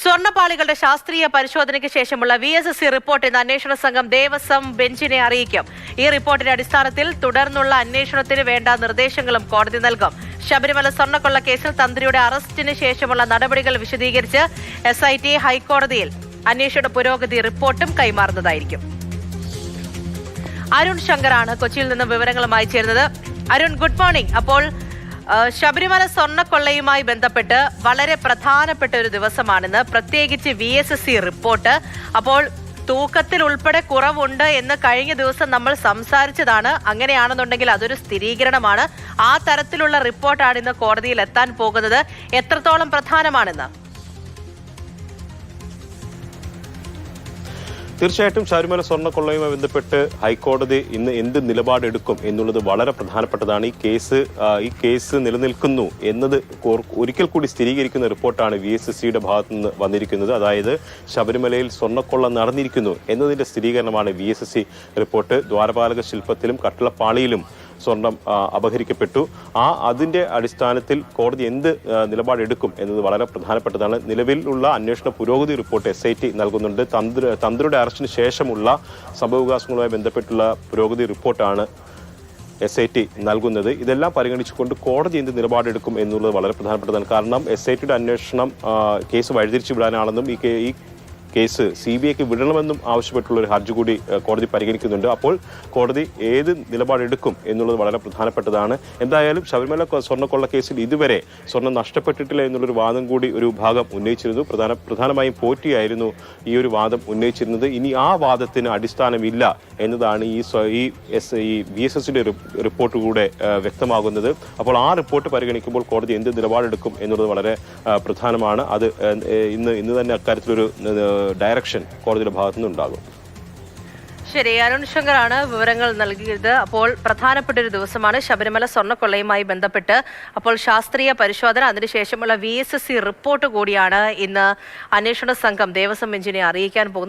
സ്വർണ്ണപ്പാളികളുടെ ശാസ്ത്രീയ പരിശോധനയ്ക്ക് ശേഷമുള്ള VSSC റിപ്പോർട്ട് ഇന്ന് അന്വേഷണ സംഘം ദേവസ്വം ബെഞ്ചിനെ അറിയിക്കും. ഈ റിപ്പോർട്ടിന്റെ അടിസ്ഥാനത്തിൽ തുടർന്നുള്ള അന്വേഷണത്തിന് വേണ്ട നിർദ്ദേശങ്ങളും കോടതി നൽകും. ശബരിമല സ്വർണ്ണക്കൊള്ള കേസിൽ തന്ത്രിയുടെ അറസ്റ്റിന് ശേഷമുള്ള നടപടികൾ വിശദീകരിച്ച് SIT ഹൈക്കോടതിയിൽ അന്വേഷണ പുരോഗതി റിപ്പോർട്ടും കൈമാറുന്നതായിരിക്കും. അരുൺ ശങ്കറാണ് കൊച്ചിയിൽ നിന്ന് വിവരങ്ങളുമായി ചേരുന്നത്. Arun, good morning. അപ്പോൾ ശബരിമല സ്വർണ്ണക്കൊള്ളയുമായി ബന്ധപ്പെട്ട് വളരെ പ്രധാനപ്പെട്ട ഒരു ദിവസമാണിന്ന്, പ്രത്യേകിച്ച് VSSC റിപ്പോർട്ട്. അപ്പോൾ തൂക്കത്തിൽ ഉൾപ്പെടെ കുറവുണ്ട് എന്ന് കഴിഞ്ഞ ദിവസം നമ്മൾ സംസാരിച്ചതാണ്. അങ്ങനെയാണെന്നുണ്ടെങ്കിൽ അതൊരു സ്ഥിരീകരണമാണ്. ആ തരത്തിലുള്ള റിപ്പോർട്ടാണ് ഇന്ന് കോടതിയിൽ എത്താൻ പോകുന്നത്. എത്രത്തോളം പ്രധാനമാണെന്ന്? തീർച്ചയായിട്ടും ശബരിമല സ്വർണ്ണക്കൊള്ളയുമായി ബന്ധപ്പെട്ട് ഹൈക്കോടതി ഇന്ന് എന്ത് നിലപാടെടുക്കും എന്നുള്ളത് വളരെ പ്രധാനപ്പെട്ടതാണ്. ഈ കേസ് നിലനിൽക്കുന്നു എന്നത് ഒരിക്കൽ കൂടി സ്ഥിരീകരിക്കുന്ന റിപ്പോർട്ടാണ് VSSCയുടെ ഭാഗത്തു നിന്ന് വന്നിരിക്കുന്നത്. അതായത് ശബരിമലയിൽ സ്വർണ്ണക്കൊള്ള നടന്നിരിക്കുന്നു എന്നതിന്റെ സ്ഥിരീകരണമാണ് VSSC റിപ്പോർട്ട്. ദ്വാരപാലക ശില്പത്തിലും കട്ടിളപ്പാളിയിലും സ്വർണം അപഹരിക്കപ്പെട്ടു. അതിന്റെ അടിസ്ഥാനത്തിൽ കോടതി എന്ത് നിലപാടെടുക്കും എന്നത് വളരെ പ്രധാനപ്പെട്ടതാണ്. നിലവിലുള്ള അന്വേഷണ പുരോഗതി റിപ്പോർട്ട് SIT നൽകുന്നുണ്ട്. തന്ത്രിയുടെ അറസ്റ്റിന് ശേഷമുള്ള സംഭവവികാസങ്ങളുമായി ബന്ധപ്പെട്ടുള്ള പുരോഗതി റിപ്പോർട്ടാണ് SIT നൽകുന്നത്. ഇതെല്ലാം പരിഗണിച്ചുകൊണ്ട് കോടതി എന്ത് നിലപാടെടുക്കും എന്നുള്ളത് വളരെ പ്രധാനപ്പെട്ടതാണ്. കാരണം SITയുടെ അന്വേഷണം കേസ് വഴിതിരിച്ചു വിടാനാണെന്നും ഈ കേസ് CBIക്ക് വിടണമെന്നും ആവശ്യപ്പെട്ടുള്ള ഒരു ഹർജി കൂടി കോടതി പരിഗണിക്കുന്നുണ്ട്. അപ്പോൾ കോടതി ഏത് നിലപാടെടുക്കും എന്നുള്ളത് വളരെ പ്രധാനപ്പെട്ടതാണ്. എന്തായാലും ശബരിമല സ്വർണ്ണക്കൊള്ള കേസിൽ ഇതുവരെ സ്വർണം നഷ്ടപ്പെട്ടിട്ടില്ല എന്നുള്ളൊരു വാദം കൂടി ഒരു വിഭാഗം ഉന്നയിച്ചിരുന്നു. പ്രധാനമായും പോറ്റിയായിരുന്നു ഈ ഒരു വാദം ഉന്നയിച്ചിരുന്നത്. ഇനി ആ വാദത്തിന് അടിസ്ഥാനമില്ല എന്നതാണ് ഈ VSSCയുടെ റിപ്പോർട്ട് കൂടെ വ്യക്തമാകുന്നത്. അപ്പോൾ ആ റിപ്പോർട്ട് പരിഗണിക്കുമ്പോൾ കോടതി എന്ത് നിലപാടെടുക്കും എന്നുള്ളത് വളരെ പ്രധാനമാണ്. അത് ഇന്ന് തന്നെ അക്കാര്യത്തിലൊരു ഡയറക്ഷൻ കോടതിയുടെ ഭാഗത്തുനിന്നുണ്ടാകും. ശരി, അരുൺ ശങ്കറാണ് വിവരങ്ങൾ നൽകിയത്. അപ്പോൾ പ്രധാനപ്പെട്ട ഒരു ദിവസമാണ് ശബരിമല സ്വർണ്ണക്കൊള്ളയുമായി ബന്ധപ്പെട്ട്. അപ്പോൾ ശാസ്ത്രീയ പരിശോധന, അതിനുശേഷമുള്ള VSSC റിപ്പോർട്ട് കൂടിയാണ് ഇന്ന് അന്വേഷണ സംഘം ദേവസ്വം ബെഞ്ചിനെ അറിയിക്കാൻ പോകുന്നത്.